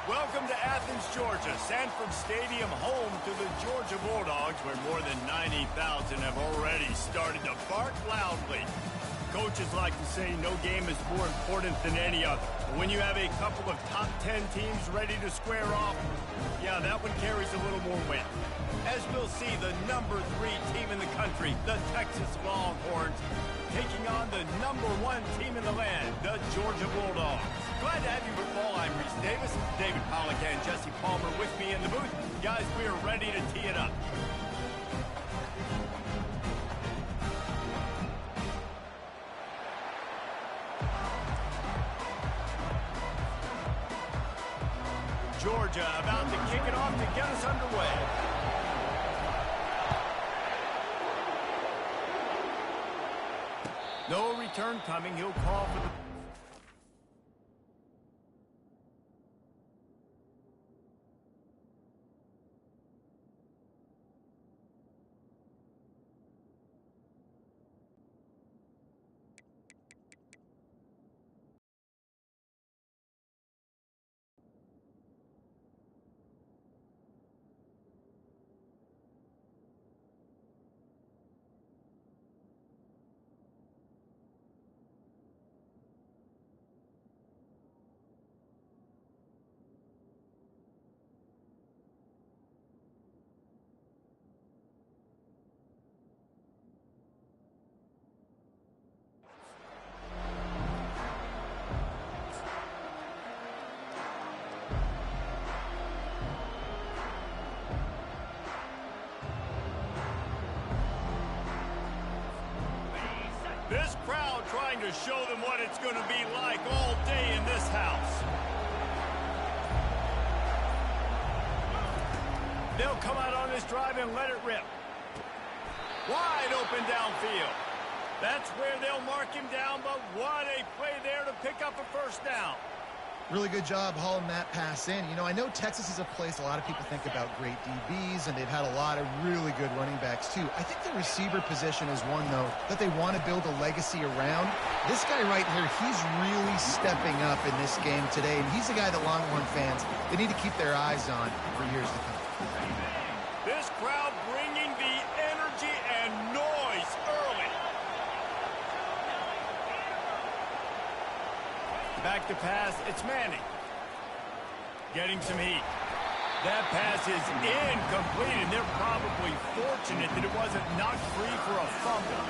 Welcome to Athens, Georgia, Sanford Stadium, home to the Georgia Bulldogs, where more than 90,000 have already started to bark loudly. Coaches like to say no game is more important than any other. But when you have a couple of top 10 teams ready to square off, yeah, that one carries a little more weight. As we'll see, the number 3 team in the country, the Texas Longhorns, taking on the number 1 team in the land, the Georgia Bulldogs. Glad to have you football. I'm Reese Davis, David Pollack, and Jesse Palmer with me in the booth. Guys, we are ready to tee it up. Georgia about to kick it off to get us underway. No return coming. He'll call for the... This crowd trying to show them what it's going to be like all day in this house. They'll come out on this drive and let it rip. Wide open downfield. That's where they'll mark him down, but what a play there to pick up a first down. Really good job hauling that pass in. You know, I know Texas is a place a lot of people think about great DBs, and they've had a lot of really good running backs, too. I think the receiver position is one, though, that they want to build a legacy around. This guy right here, he's really stepping up in this game today, and he's the guy that Longhorn fans, they need to keep their eyes on for years to come. This crowd bringing the energy and noise early. Back to pass, it's Manning. Getting some heat. That pass is incomplete, and they're probably fortunate that it wasn't knocked free for a fumble.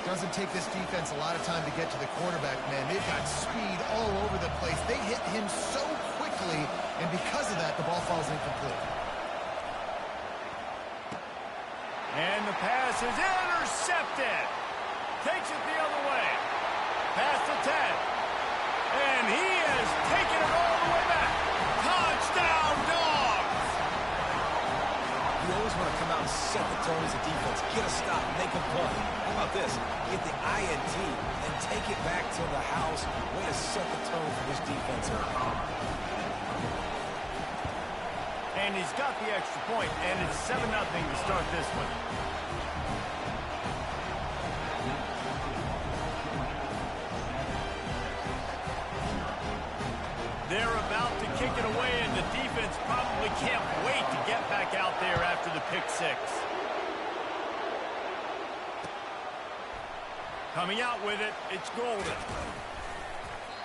Doesn't take this defense a lot of time to get to the quarterback, man. They've got speed all over the place. They hit him so quickly, and because of that, the ball falls incomplete. And the pass is intercepted. Takes it the other way. Pass to 10. And he has taken it all the way back. Touchdown, Dogs! You always want to come out and set the tone as a defense. Get a stop, make a punt. How about this? Get the INT and take it back to the house. Way to set the tone for this defense here. And he's got the extra point, and it's 7-0 to start this one. They're about to kick it away, and the defense probably can't wait to get back out there after the pick six. Coming out with it, it's Golden.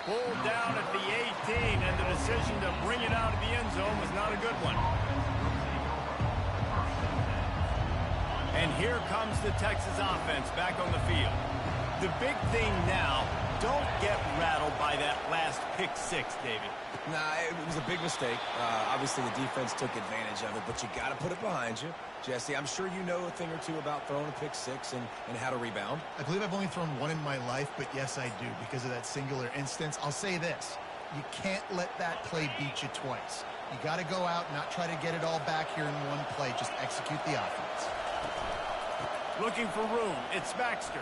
Pulled down at the 18, and the decision to bring it out of the end zone was not a good one. And here comes the Texas offense back on the field. The big thing now, don't get rattled by that last pick six, David. Nah, it was a big mistake. Obviously, the defense took advantage of it, but you got to put it behind you. Jesse, I'm sure you know a thing or two about throwing a pick six and how to rebound. I believe I've only thrown one in my life, but yes, I do, because of that singular instance. I'll say this. You can't let that play beat you twice. You got to go out and not try to get it all back here in one play. Just execute the offense. Looking for room. It's Baxter.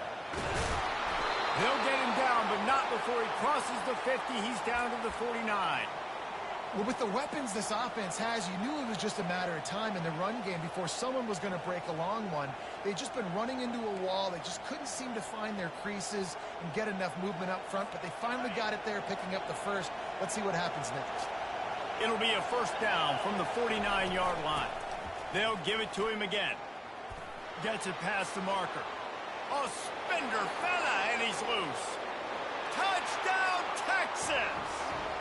They'll get him down, but not before he crosses the 50. He's down to the 49. Well, with the weapons this offense has, you knew it was just a matter of time in the run game before someone was going to break a long one. They'd just been running into a wall. They just couldn't seem to find their creases and get enough movement up front, but they finally got it there, picking up the first. Let's see what happens next. It'll be a first down from the 49-yard line. They'll give it to him again. Gets it past the marker. A spender fella, and he's loose. Touchdown, Texas!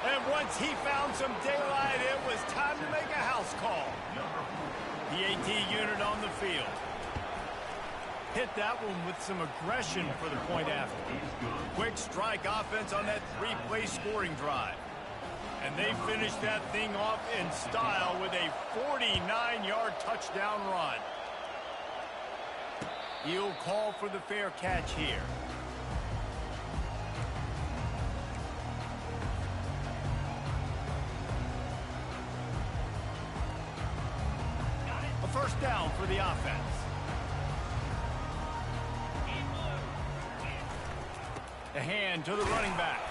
And once he found some daylight, it was time to make a house call. The AT unit on the field. Hit that one with some aggression for the point after. Quick strike offense on that three-play scoring drive. And they finished that thing off in style with a 49-yard touchdown run. He'll call for the fair catch here. A first down for the offense. The hand to the running back.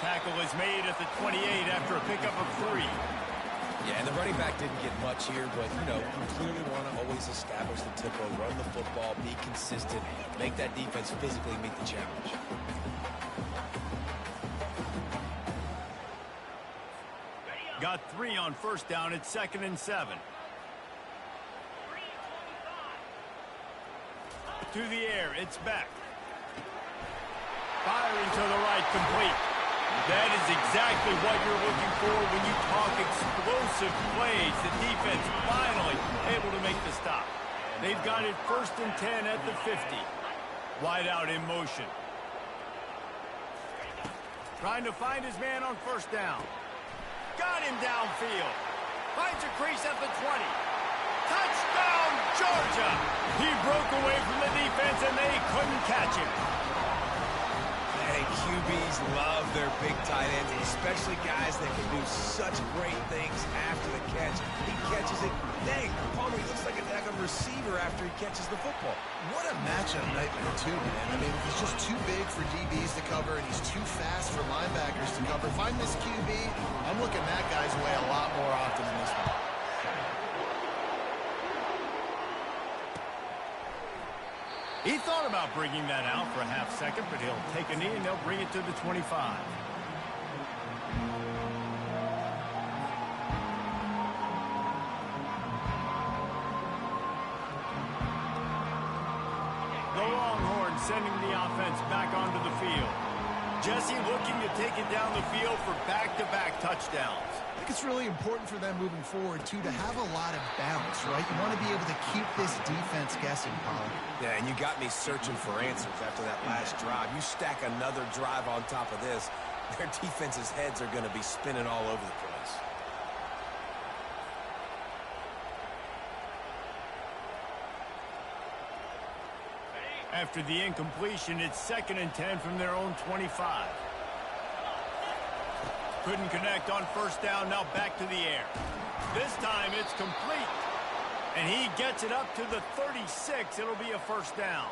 Tackle is made at the 28 after a pickup of 3. Yeah, and the running back didn't get much here, but, you know, you clearly want to always establish the tempo, run the football, be consistent, make that defense physically meet the challenge. Got 3 on first down. It's 2nd and 7. To the air, it's back. Firing to the right, complete. That is exactly what you're looking for when you talk explosive plays. The defense finally able to make the stop. They've got it 1st and 10 at the 50. Wide out in motion. Trying to find his man on first down. Got him downfield. Finds a crease at the 20. Touchdown, Georgia! He broke away from the defense and they couldn't catch him. Hey, QBs love their big tight ends, especially guys that can do such great things after the catch. He catches it. Dang, Palmer, he looks like a daggone receiver after he catches the football. What a matchup nightmare, too, man. I mean, he's just too big for DBs to cover, and he's too fast for linebackers to cover. Find this QB, I'm looking that guy's way a lot more often than this one. He thought about bringing that out for a half second, but he'll take a knee and they'll bring it to the 25. The Longhorns sending the offense back onto the field. Jesse looking to take it down the field for back-to-back touchdowns. I think it's really important for them moving forward, too, to have a lot of balance, right? You want to be able to keep this defense guessing, Colin. Yeah, and you got me searching for answers after that last drive. You stack another drive on top of this, their defense's heads are going to be spinning all over the place. After the incompletion, it's 2nd and 10 from their own 25. Couldn't connect on first down, now back to the air. This time it's complete. And he gets it up to the 36. It'll be a first down.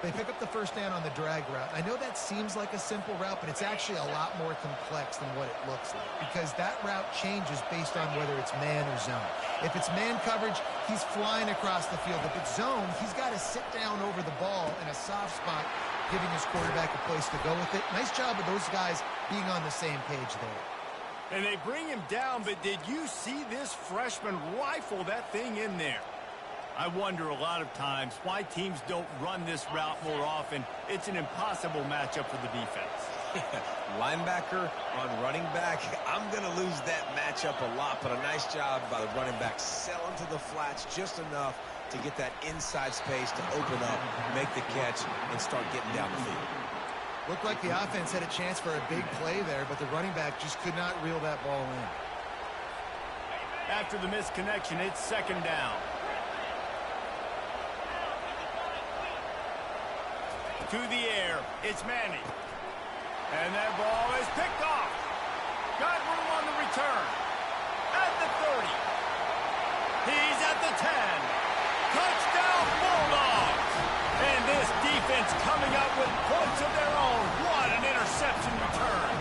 They pick up the first down on the drag route. I know that seems like a simple route, but it's actually a lot more complex than what it looks like, because that route changes based on whether it's man or zone. If it's man coverage, he's flying across the field. If it's zone, he's got to sit down over the ball in a soft spot, giving his quarterback a place to go with it. Nice job of those guys being on the same page there. And they bring him down, but did you see this freshman rifle that thing in there? I wonder a lot of times why teams don't run this route more often. It's an impossible matchup for the defense. Linebacker on running back, I'm going to lose that matchup a lot, but a nice job by the running back selling to the flats just enough to get that inside space to open up, make the catch, and start getting down the field. Looked like the offense had a chance for a big play there, but the running back just could not reel that ball in. After the missed connection, it's 2nd down. To the air, it's Manning. And that ball is picked off. Got room on the return. At the 30. He's at the 10. Touchdown Bulldogs. And this defense coming up with points of their own. What an interception return.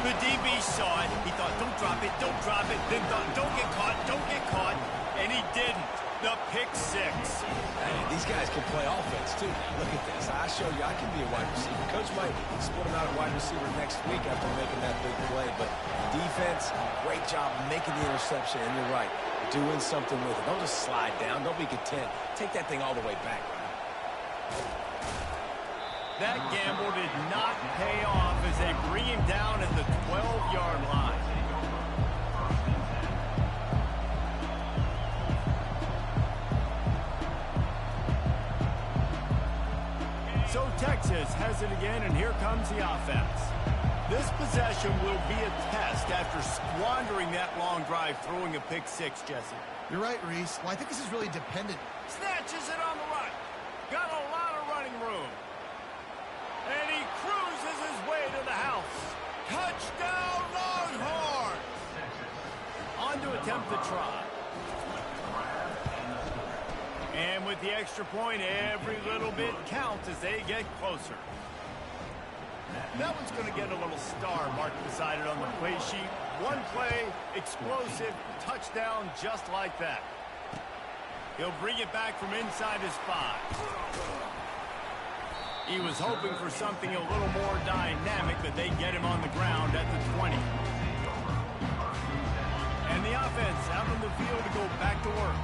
The DB saw it. He thought, don't drop it, don't drop it. Then thought, don't get caught, don't get caught. And he didn't. The pick 6. Hey, these guys can play offense, too. Look at this. I show you I can be a wide receiver. Coach might split him out at wide receiver next week after making that big play, but defense defense, great job making the interception, and you're right, doing something with it. Don't just slide down. Don't be content. Take that thing all the way back. That gamble did not pay off as they bring him down at the 12-yard line. So Texas has it again, and here comes the offense. This possession will be a test after squandering that long drive, throwing a pick six, Jesse. You're right, Reese. Well, I think this is really dependent. Snatches it on the run. Got a lot of running room. And he cruises his way to the house. Touchdown, Longhorns! On to attempt the try. And with the extra point, every little bit counts as they get closer. That one's going to get a little star marked beside it on the play sheet. One play, explosive, touchdown just like that. He'll bring it back from inside his 5. He was hoping for something a little more dynamic, but they get him on the ground at the 20. And the offense out on the field to go back to work.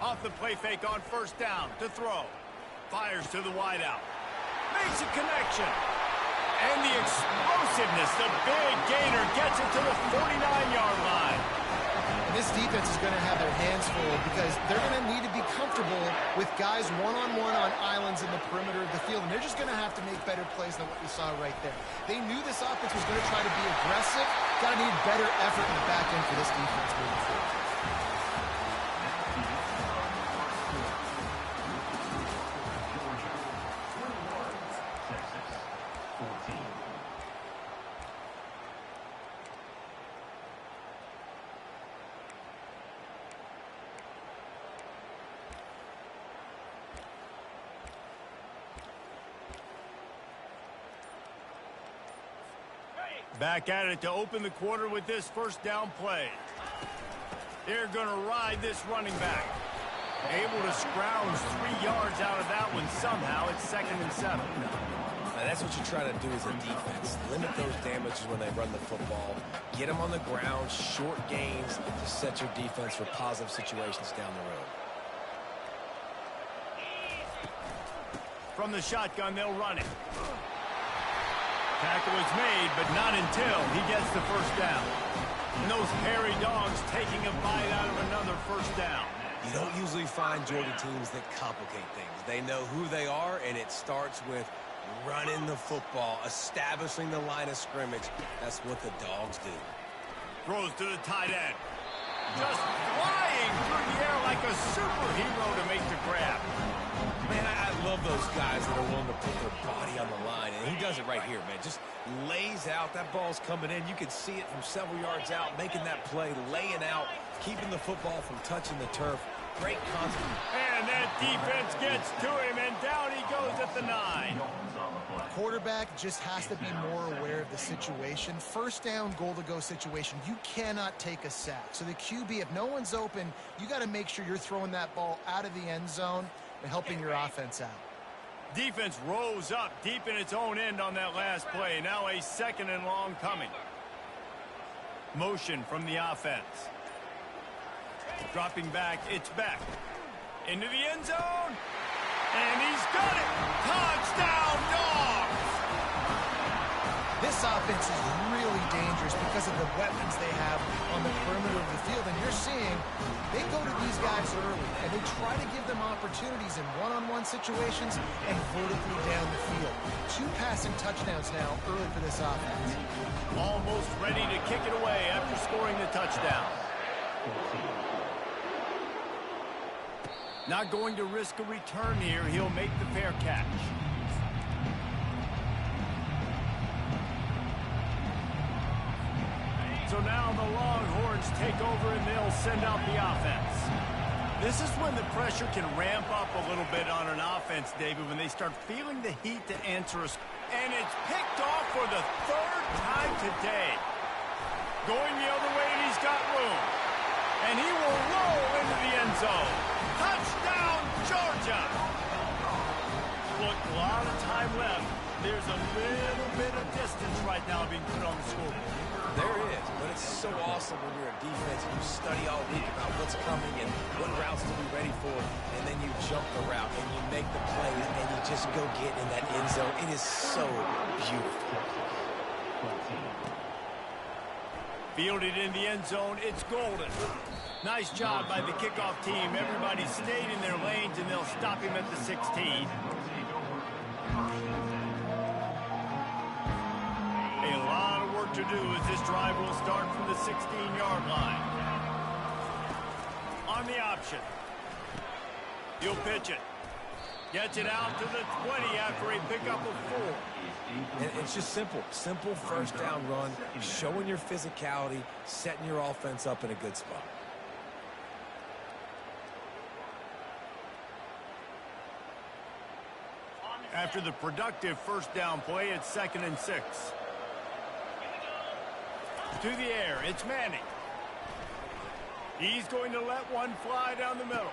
Off the play fake on first down to throw. Fires to the wideout. Makes a connection. And the explosiveness, the big gainer gets it to the 49-yard line. And this defense is going to have their hands full because they're going to need to be comfortable with guys one-on-one on islands in the perimeter of the field. And they're just going to have to make better plays than what we saw right there. They knew this offense was going to try to be aggressive. Got to need better effort in the back end for this defense moving forward. Back at it to open the quarter with this first down play. They're going to ride this running back. Able to scrounge 3 yards out of that one somehow. It's 2nd and 7. Now, that's what you try to do as a defense. Limit those damages when they run the football. Get them on the ground, short gains to set your defense for positive situations down the road. From the shotgun, they'll run it. Tackle is made, but not until he gets the first down. And those hairy dogs taking a bite out of another first down. You don't usually find Georgia teams that complicate things. They know who they are, and it starts with running the football, establishing the line of scrimmage. That's what the dogs do. Throws to the tight end. Just flying through the air like a superhero to make the grab. Man, I love those guys that are willing to put their body on the line, and he does it right here, man. Just lays out. That ball's coming in. You can see it from several yards out, making that play, laying out, keeping the football from touching the turf. Great concept. And that defense gets to him, and down he goes at the 9. Quarterback just has to be more aware of the situation. First down, goal-to-go situation. You cannot take a sack. So the QB, if no one's open, you got to make sure you're throwing that ball out of the end zone and helping your offense out. Defense rose up deep in its own end on that last play. Now a 2nd and long coming. Motion from the offense. Dropping back, it's back. Into the end zone. And he's got it. Touchdown, Dogs! This offense is really dangerous because of the weapons they have on the perimeter of the field. And you're seeing they go to these guys early, and they try to give them opportunities in one-on-one situations and vertically down the field. 2 passing touchdowns now early for this offense. Almost ready to kick it away after scoring the touchdown. Not going to risk a return here. He'll make the fair catch. So now the Longhorns take over and they'll send out the offense. This is when the pressure can ramp up a little bit on an offense, David, when they start feeling the heat to answer us. And it's picked off for the 3rd time today. Going the other way, and he's got room. And he will roll into the end zone. Touchdown, Georgia! Look, a lot of time left. there's a little bit of distance right now being put on the scoreboard. There is, but it's so awesome when you're a defense and you study all week about what's coming and what routes to be ready for, and then you jump the route and you make the plays and you just go get in that end zone. It is so beautiful. Fielded in the end zone, it's golden. Nice job by the kickoff team. Everybody stayed in their lanes, and they'll stop him at the 16. A lot of work to do as this drive will start from the 16-yard line. On the option. He'll pitch it. Gets it out to the 20 after a pickup of 4. And it's just simple. Simple first down run, showing your physicality, setting your offense up in a good spot. After the productive first down play, it's 2nd and 6. To the air, it's Manning. He's going to let one fly down the middle.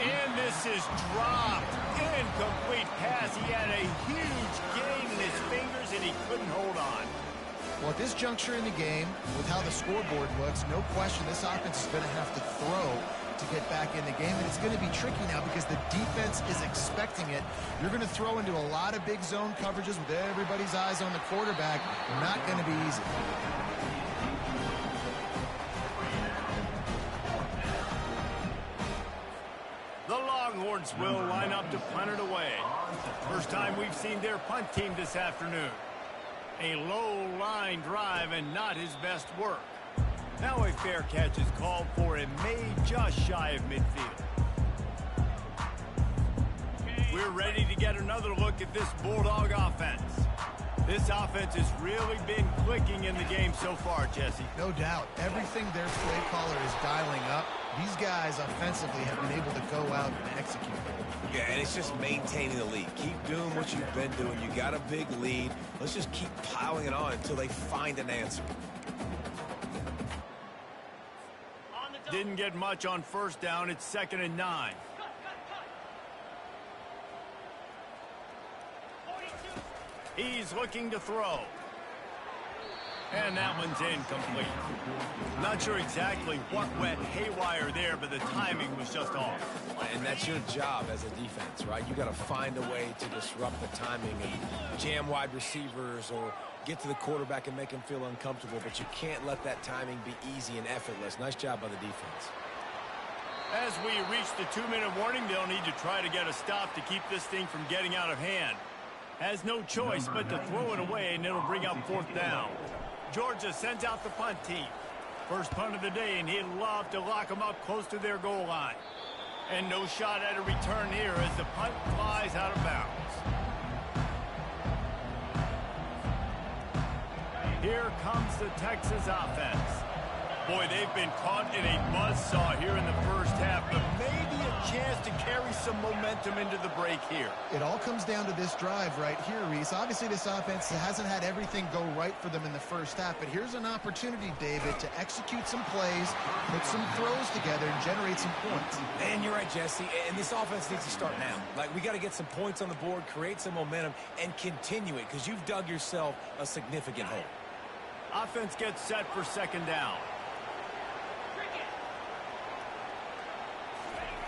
And this is dropped. Incomplete pass. He had a huge gain in his fingers, and he couldn't hold on. Well, at this juncture in the game, with how the scoreboard looks, no question this offense is going to have to throw to get back in the game, and it's going to be tricky now because the defense is expecting it. You're going to throw into a lot of big zone coverages with everybody's eyes on the quarterback. Not going to be easy. The Longhorns will line up to punt it away. First time we've seen their punt team this afternoon. A low line drive and not his best work. Now a fair catch is called for and made just shy of midfield. We're ready to get another look at this Bulldog offense. This offense has really been clicking in the game so far, Jesse. No doubt. Everything their play caller is dialing up. These guys offensively have been able to go out and execute. Yeah, and it's just maintaining the lead. Keep doing what you've been doing. You got a big lead. Let's just keep piling it on until they find an answer. Didn't get much on first down. It's 2nd and 9. He's looking to throw. And that one's incomplete. Not sure exactly what went haywire there, but the timing was just off. And that's your job as a defense, right? You got to find a way to disrupt the timing and jam wide receivers or get to the quarterback and make him feel uncomfortable, but you can't let that timing be easy and effortless. Nice job by the defense. As we reach the 2-minute warning, they'll need to try to get a stop to keep this thing from getting out of hand. Has no choice but to throw it away, and it'll bring up 4th down. Georgia sends out the punt team. First punt of the day, and he'd love to lock them up close to their goal line. And no shot at a return here as the punt flies out of bounds. Here comes the Texas offense. Boy, they've been caught in a buzzsaw here in the first half, but maybe a chance to carry some momentum into the break here. It all comes down to this drive right here, Reese. Obviously, this offense hasn't had everything go right for them in the first half, but here's an opportunity, David, to execute some plays, put some throws together, and generate some points. And you're right, Jesse, and this offense needs to start now. Like, we got to get some points on the board, create some momentum, and continue it, because you've dug yourself a significant hole. Offense gets set for 2nd down.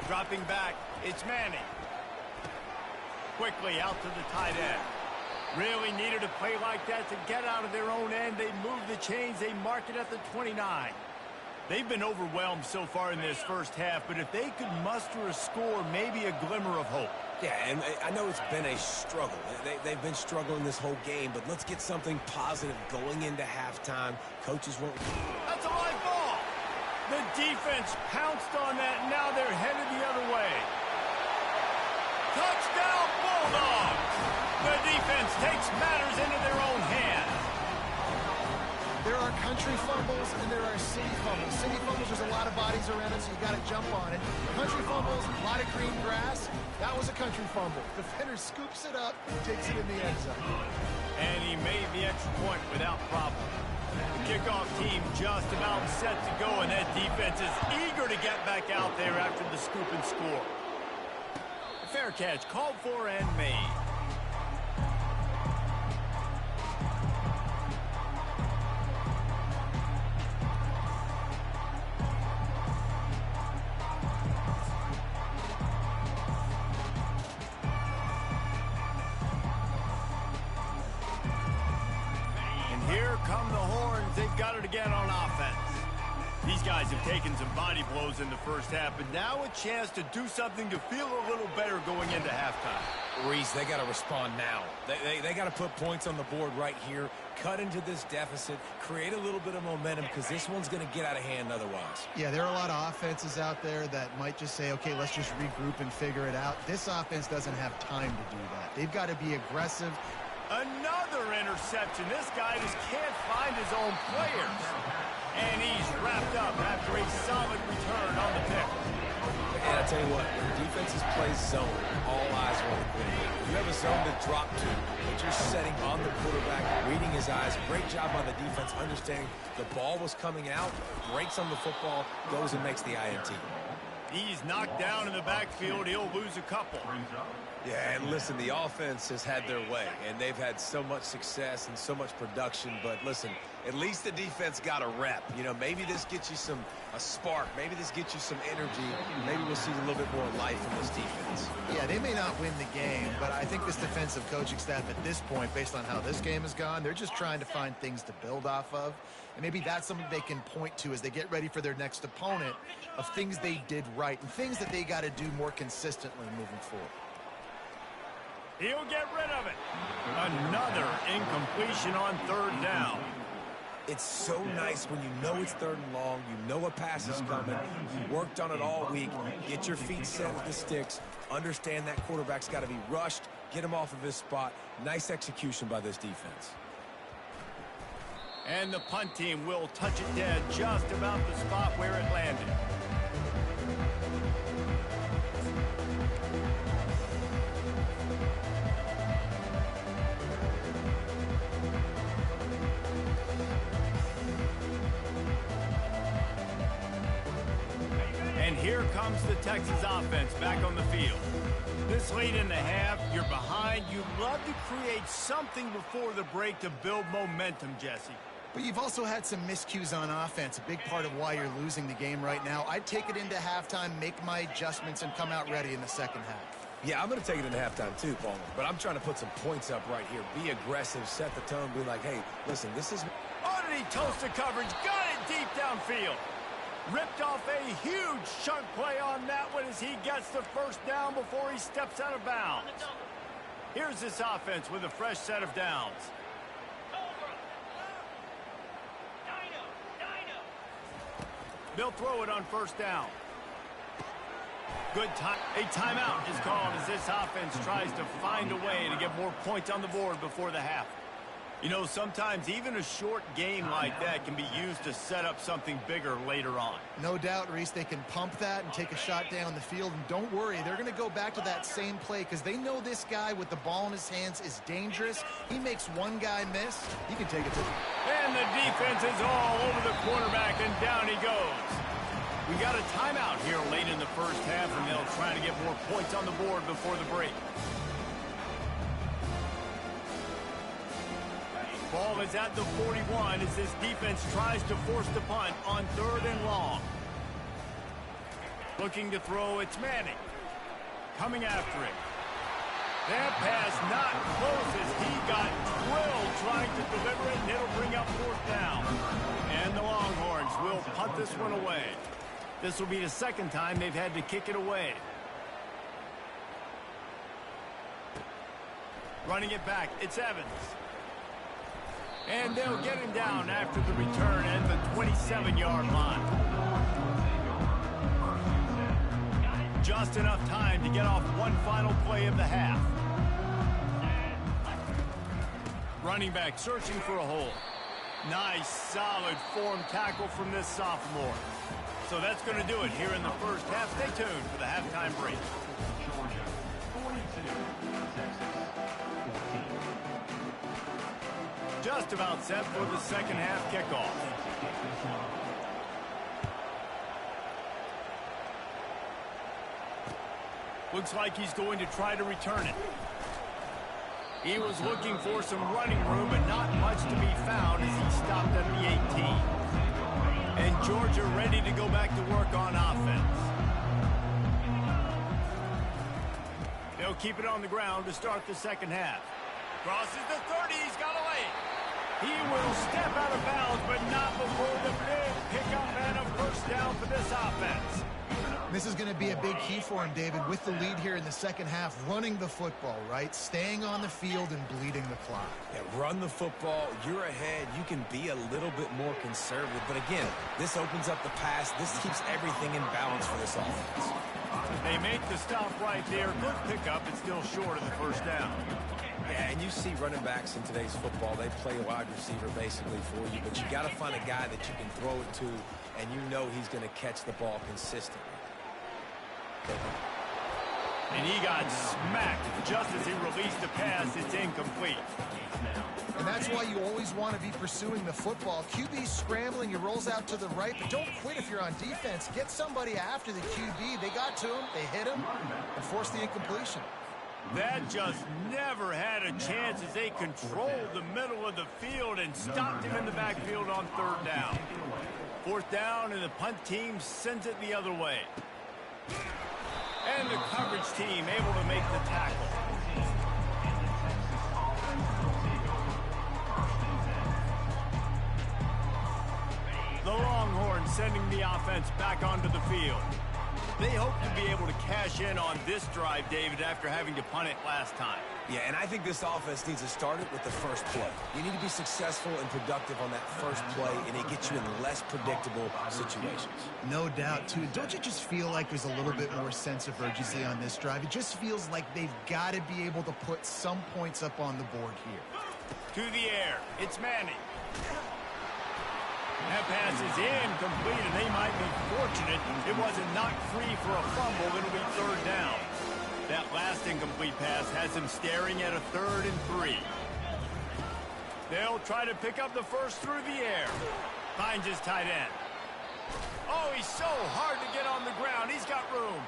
Dropping back, it's Manning. Quickly out to the tight end. Really needed a play like that to get out of their own end. They move the chains. They mark it at the 29. They've been overwhelmed so far in this first half, but if they could muster a score, maybe a glimmer of hope. Yeah, and I know it's been a struggle. They've been struggling this whole game, but let's get something positive going into halftime. Coaches won't... That's a live ball. The defense pounced on that, and now they're headed the other way. Touchdown, Bulldogs! The defense takes matters into their own hands. There are country fumbles and there are city fumbles. City fumbles, there's a lot of bodies around it, so you got to jump on it. Country fumbles, a lot of green grass. That was a country fumble. Defender scoops it up and takes it in the end zone. And he made the extra point without problem. The kickoff team just about set to go, and that defense is eager to get back out there after the scoop and score. A fair catch called for and made. come the horns. They've got it again on offense. These guys have taken some body blows in the first half, but now a chance to do something to feel a little better going into halftime. Reese, they got to respond now. They got to put points on the board right here, cut into this deficit, create a little bit of momentum, because this one's going to get out of hand otherwise. Yeah, there are a lot of offenses out there that might just say, okay, let's just regroup and figure it out. This offense doesn't have time to do that. They've got to be aggressive. Another interception. This guy just can't find his own players. And he's wrapped up after a solid return on the pick. And I tell you what, when defenses play zone, all eyes are on the quarterback. You have a zone to drop to, but you're setting on the quarterback, reading his eyes. Great job on the defense, understanding the ball was coming out, breaks on the football, goes and makes the INT. He's knocked down in the backfield. He'll lose a couple. Yeah, and listen, the offense has had their way, and they've had so much success and so much production. But listen, at least the defense got a rep. You know, maybe this gets you a spark. Maybe this gets you some energy. Maybe we'll see a little bit more life in this defense. Yeah, they may not win the game, but I think this defensive coaching staff at this point, based on how this game has gone, they're just trying to find things to build off of. And maybe that's something they can point to as they get ready for their next opponent, of things they did right and things that they got to do more consistently moving forward. He'll get rid of it. Another incompletion on third down. It's so nice when you know it's third and long, you know a pass is coming, you worked on it all week, get your feet set with the sticks, understand that quarterback's got to be rushed, get him off of his spot. Nice execution by this defense. And the punt team will touch it dead just about the spot where it landed. And here comes the Texas offense back on the field. This late in the half, you're behind. You love to create something before the break to build momentum, Jesse. But you've also had some miscues on offense, a big part of why you're losing the game right now. I'd take it into halftime, make my adjustments, and come out ready in the second half. Yeah, I'm going to take it into halftime too, Paul. But I'm trying to put some points up right here. Be aggressive, set the tone, be like, hey, listen, this is... Underneath toasted coverage, got it deep downfield. Ripped off a huge chunk play on that one as he gets the first down before he steps out of bounds. Here's this offense with a fresh set of downs. They'll throw it on first down. Good time. A timeout is called as this offense tries to find a way to get more points on the board before the half. You know, sometimes even a short game like that can be used to set up something bigger later on. No doubt, Reese, they can pump that and take a shot down the field. And don't worry, they're going to go back to that same play because they know this guy with the ball in his hands is dangerous. He makes one guy miss, he can take it to the... And the defense is all over the quarterback, and down he goes. We got a timeout here late in the first half, and they'll try to get more points on the board before the break. Ball is at the 41 as this defense tries to force the punt on third and long. Looking to throw, it's Manning. Coming after it. That pass not close as he got drilled trying to deliver it, and it'll bring up fourth down. And the Longhorns will punt this one away. This will be the second time they've had to kick it away. Running it back, it's Evans. And they'll get him down after the return at the 27-yard line. Just enough time to get off one final play of the half. Running back searching for a hole. Nice, solid form tackle from this sophomore. So that's going to do it here in the first half. Stay tuned for the halftime break. Just about set for the second half kickoff. Looks like he's going to try to return it. He was looking for some running room, but not much to be found as he stopped at the 18. And Georgia ready to go back to work on offense. They'll keep it on the ground to start the second half. Crosses the 30, he's got a lane. He will step out of bounds, but not before the big pickup and a first down for this offense. This is going to be a big key for him, David, with the lead here in the second half, running the football, right? Staying on the field and bleeding the clock. Yeah, run the football. You're ahead. You can be a little bit more conservative. But again, this opens up the pass. This keeps everything in balance for this offense. They make the stop right there. Good pickup. It's still short of the first down. Yeah, and you see running backs in today's football, they play a wide receiver basically for you, but you got to find a guy that you can throw it to, and you know he's going to catch the ball consistently. And he got smacked just as he released the pass. It's incomplete. And that's why you always want to be pursuing the football. QB's scrambling, he rolls out to the right, but don't quit if you're on defense. Get somebody after the QB. They got to him, they hit him, and forced the incompletion. That just never had a chance as they controlled the middle of the field and stopped him in the backfield on third down. Fourth down, and the punt team sends it the other way. And the coverage team able to make the tackle. The Longhorns sending the offense back onto the field. They hope to be able to cash in on this drive, David, after having to punt it last time. Yeah, and I think this offense needs to start it with the first play. You need to be successful and productive on that first play, and it gets you in less predictable situations. No doubt, too. Don't you just feel like there's a little bit more sense of urgency on this drive? It just feels like they've got to be able to put some points up on the board here. To the air. It's Manning. That pass is incomplete, and they might be fortunate it wasn't knocked free for a fumble. It'll be third down. That last incomplete pass has him staring at a 3rd and 3. They'll try to pick up the first through the air. Finds his tight end. Oh, he's so hard to get on the ground. He's got room.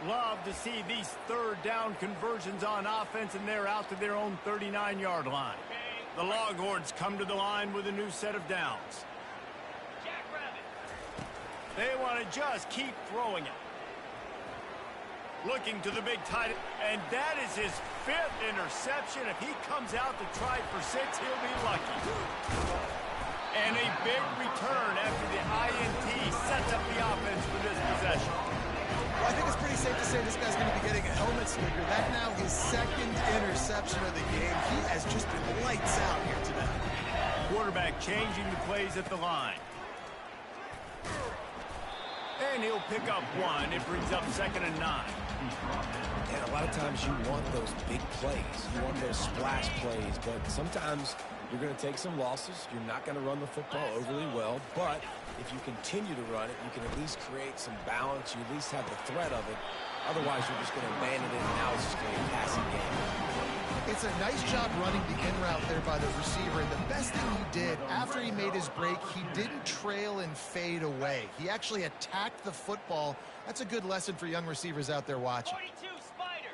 Love to see these third down conversions on offense, and they're out to their own 39-yard line. The Longhorns come to the line with a new set of downs. They want to just keep throwing it. Looking to the big tight end, and that is his 5th interception. If he comes out to try for 6, he'll be lucky. And a big return after the INT sets up the offense for this possession. Well, I think it's pretty safe to say this guy's going to be getting a helmet sticker. That now his 2nd interception of the game. He has just been lights out here today. Quarterback changing the plays at the line. And he'll pick up 1. It brings up 2nd and 9. And a lot of times you want those big plays. You want those splash plays. But sometimes you're going to take some losses. You're not going to run the football overly well. But if you continue to run it, you can at least create some balance. You at least have the threat of it. Otherwise, you're just going to abandon it, and now it's just going to be a passing game. It's a nice job running the in route there by the receiver, and the best thing he did after he made his break, he didn't trail and fade away. He actually attacked the football. That's a good lesson for young receivers out there watching.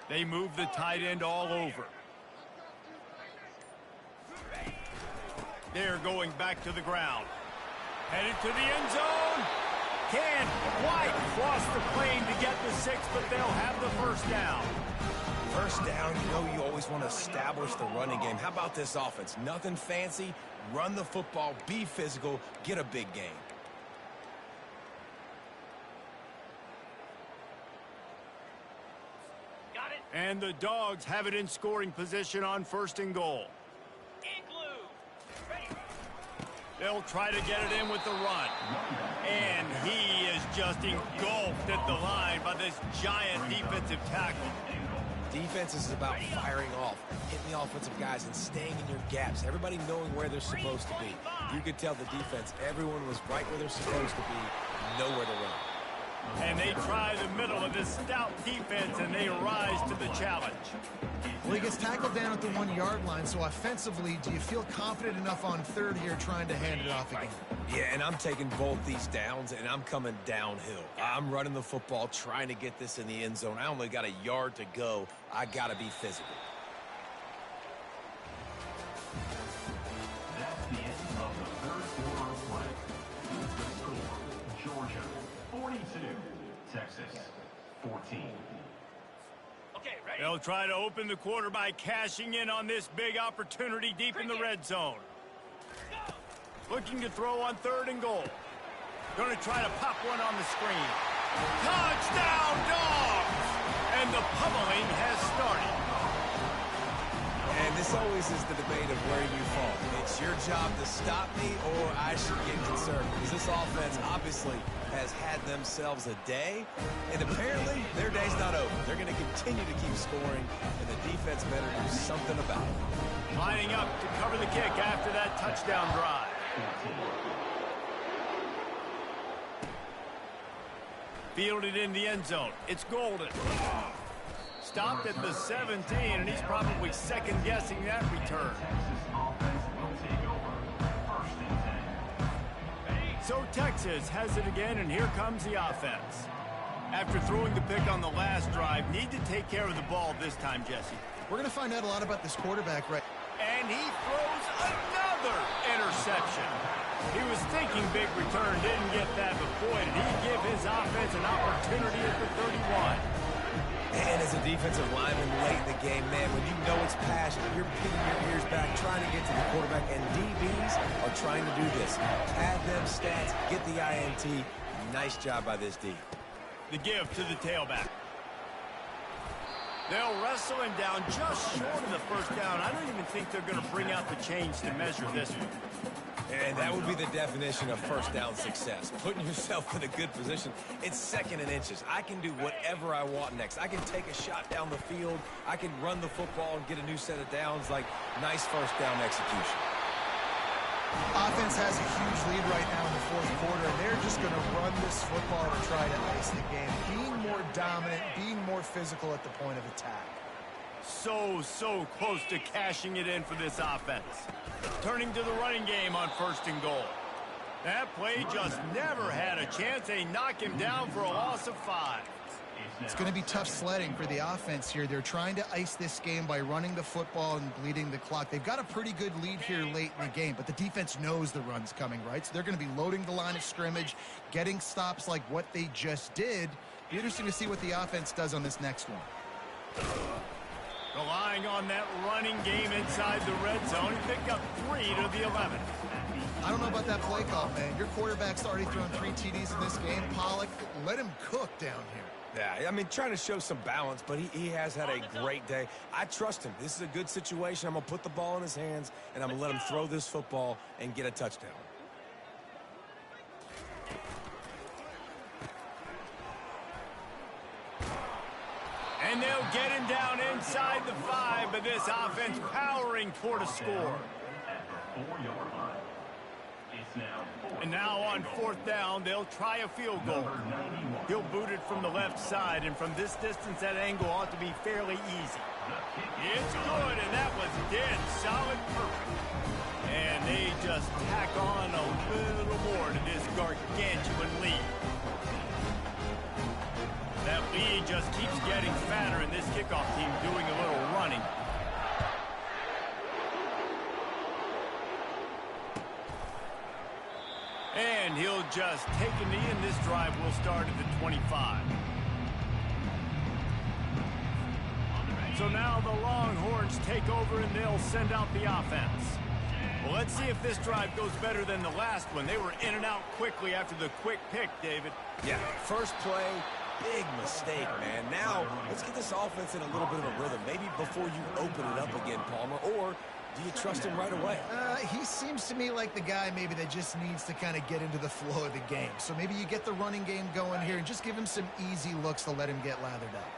They move the tight end all over. They're going back to the ground. Headed to the end zone. Can't quite cross the plane to get the 6, but they'll have the first down. First down, you know you always want to establish the running game. How about this offense? Nothing fancy. Run the football, be physical, get a big game. Got it. And the Dogs have it in scoring position on 1st and goal. They'll try to get it in with the run. And he is just engulfed at the line by this giant defensive tackle. Defense is about firing off, hitting the offensive guys and staying in your gaps. Everybody knowing where they're supposed to be. You could tell the defense, everyone was right where they're supposed to be, nowhere to run. And they try the middle of this stout defense, and they rise to the challenge. Well, he gets tackled down at the 1-yard line, so offensively, do you feel confident enough on 3rd here trying to hand it off again? Yeah, and I'm taking both these downs, and I'm coming downhill. I'm running the football, trying to get this in the end zone. I only got a yard to go. I got to be physical. That's the end of the 3rd quarter of play. The score, Georgia 42, Texas 14. They'll try to open the quarter by cashing in on this big opportunity deep in the red zone. Looking to throw on 3rd and goal. Going to try to pop one on the screen. Touchdown, Dogs! And the pummeling has started. And this always is the debate of where you fall. It's your job to stop me, or I should get concerned. Because this offense obviously has had themselves a day, and apparently their day's not over. They're going to continue to keep scoring, and the defense better do something about it. Lining up to cover the kick after that touchdown drive. Fielded in the end zone. It's Golden. Stopped at the 17, and he's probably second-guessing that return. So Texas has it again, and here comes the offense. After throwing the pick on the last drive, need to take care of the ball this time, Jesse. We're going to find out a lot about this quarterback, right? And he throws another interception. He was thinking big return, didn't get that, but boy, did he give his offense an opportunity at the 31. And as a defensive lineman late in the game, man, when you know it's passion, you're pinning your ears back, trying to get to the quarterback, and DBs are trying to do this. Pad them stats, get the INT. Nice job by this D. The give to the tailback. They'll wrestle him down just short of the first down. I don't even think they're going to bring out the chains to measure this one. And that would be the definition of first down success. Putting yourself in a good position. It's 2nd and inches. I can do whatever I want next. I can take a shot down the field. I can run the football and get a new set of downs. Like, nice first down execution. Offense has a huge lead right now in the 4th quarter, and they're just going to run this football to try to ice the game. Being more dominant, being more physical at the point of attack. So close to cashing it in for this offense. Turning to the running game on 1st and goal. That play just never had a chance. They knock him down for a loss of 5. It's going to be tough sledding for the offense here. They're trying to ice this game by running the football and bleeding the clock. They've got a pretty good lead here late in the game, but the defense knows the run's coming, right? So they're going to be loading the line of scrimmage, getting stops like what they just did. Be interesting to see what the offense does on this next one. Relying on that running game inside the red zone. He picked up 3 to the 11. I don't know about that play call, man. Your quarterback's already thrown 3 TDs in this game. Pollock, let him cook down here. Yeah, I mean, trying to show some balance, but he has had a great day. I trust him. This is a good situation. I'm going to put the ball in his hands, and I'm going to let him throw this football and get a touchdown. And they'll get him down inside the 5, but this offense powering toward a score. And now on 4th down, they'll try a field goal. He'll boot it from the left side, and from this distance, that angle ought to be fairly easy. It's good, and that was dead solid perfect. And they just tack on a little more to this gargantuan lead. That lead just keeps getting fatter, and this kickoff team doing a little running. And he'll just take a knee, and this drive will start at the 25. So now the Longhorns take over, and they'll send out the offense. Well, let's see if this drive goes better than the last one. They were in and out quickly after the quick pick, David. Yeah, first play, big mistake, man. Now, let's get this offense in a little bit of a rhythm. Maybe before you open it up again, Palmer, or do you trust him right away? He seems to me like the guy maybe that just needs to kind of get into the flow of the game. So maybe you get the running game going here and just give him some easy looks to let him get lathered up.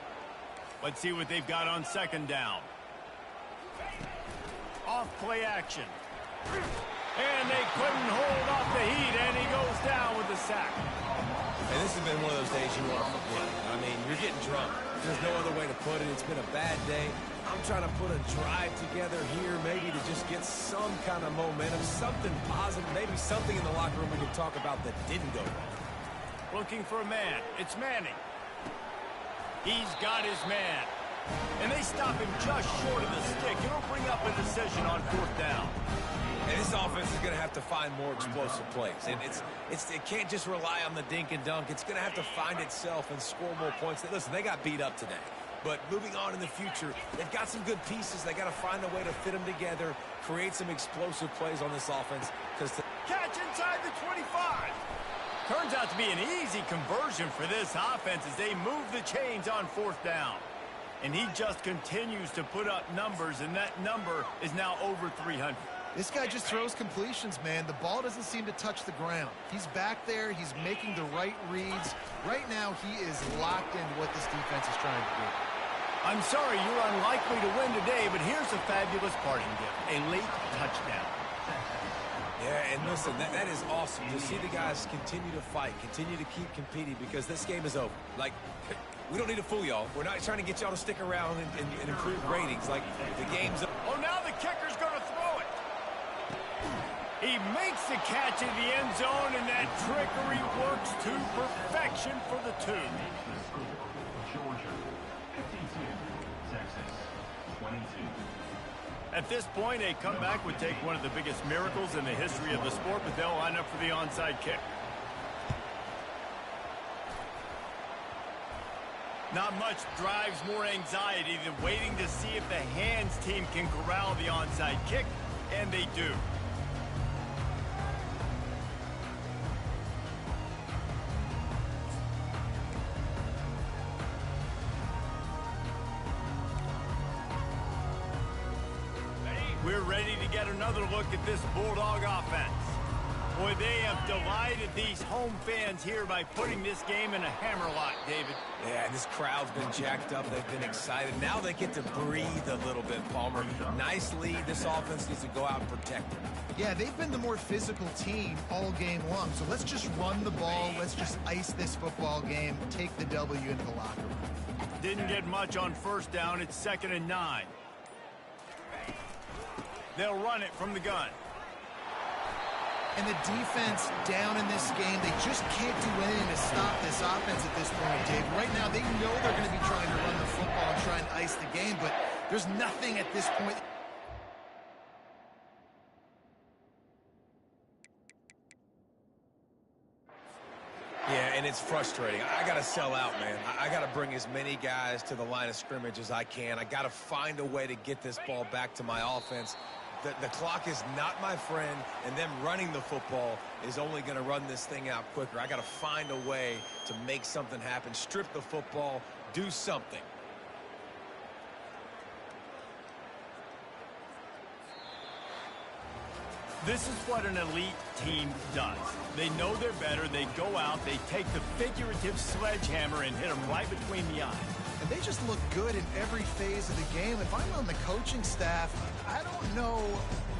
Let's see what they've got on 2nd down. Off play action. And they couldn't hold off the heat, and he goes down with the sack. And this has been one of those days you want to forget. I mean, you're getting drunk. There's no other way to put it. It's been a bad day. I'm trying to put a drive together here, maybe to just get some kind of momentum, something positive, maybe something in the locker room we can talk about that didn't go wrong. Looking for a man. It's Manning. He's got his man. And they stop him just short of the stick. It'll bring up a decision on 4th down. And this offense is going to have to find more explosive plays. And it can't just rely on the dink and dunk. It's going to have to find itself and score more points. Listen, they got beat up today. But moving on in the future, they've got some good pieces. They got to find a way to fit them together, create some explosive plays on this offense. Catch inside the 25. Turns out to be an easy conversion for this offense as they move the chains on 4th down. And he just continues to put up numbers, and that number is now over 300. This guy just throws completions, man. The ball doesn't seem to touch the ground. He's back there. He's making the right reads. Right now, he is locked into what this defense is trying to do. I'm sorry you're unlikely to win today, but here's a fabulous parting gift. A late touchdown. Yeah, and listen, that is awesome to see the guys continue to fight, continue to keep competing, because this game is over. Like, we don't need to fool y'all. We're not trying to get y'all to stick around and improve ratings. Like, the game's over. Oh, now the kicker's going to throw it. He makes the catch in the end zone, and that trickery works to perfection for the 2. Georgia 52, Texas 22. At this point, a comeback would take one of the biggest miracles in the history of the sport, but they'll line up for the onside kick. Not much drives more anxiety than waiting to see if the hands team can corral the onside kick, and they do. We're ready to get another look at this Bulldog offense. Boy, they have delighted these home fans here by putting this game in a hammerlock, David. Yeah, this crowd's been jacked up. They've been excited. Now they get to breathe a little bit, Palmer. Nice lead. This offense needs to go out and protect it. Yeah, they've been the more physical team all game long. So let's just run the ball. Let's just ice this football game. Take the W into the locker room. Didn't get much on 1st down. It's 2nd and 9. They'll run it from the gun. And the defense down in this game, they just can't do anything to stop this offense at this point, Dave. Right now, they know they're going to be trying to run the football and try and ice the game, but there's nothing at this point. Yeah, and it's frustrating. I got to sell out, man. I got to bring as many guys to the line of scrimmage as I can. I got to find a way to get this ball back to my offense. The clock is not my friend, and them running the football is only going to run this thing out quicker. I got to find a way to make something happen, strip the football, do something. This is what an elite team does. They know they're better. They go out, they take the figurative sledgehammer and hit them right between the eyes. And they just look good in every phase of the game. If I'm on the coaching staff, I don't know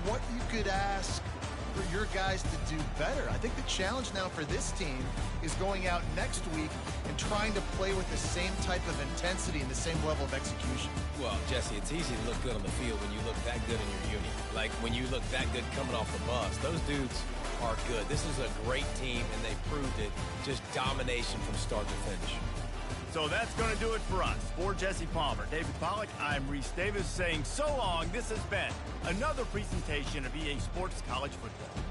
what you could ask for your guys to do better. I think the challenge now for this team is going out next week and trying to play with the same type of intensity and the same level of execution. Well, Jesse, it's easy to look good on the field when you look that good in your unit. Like when you look that good coming off the bus. Those dudes are good. This is a great team, and they proved it. Just domination from start to finish. So that's going to do it for us. For Jesse Palmer, David Pollack, I'm Reese Davis saying so long. This has been another presentation of EA Sports College Football.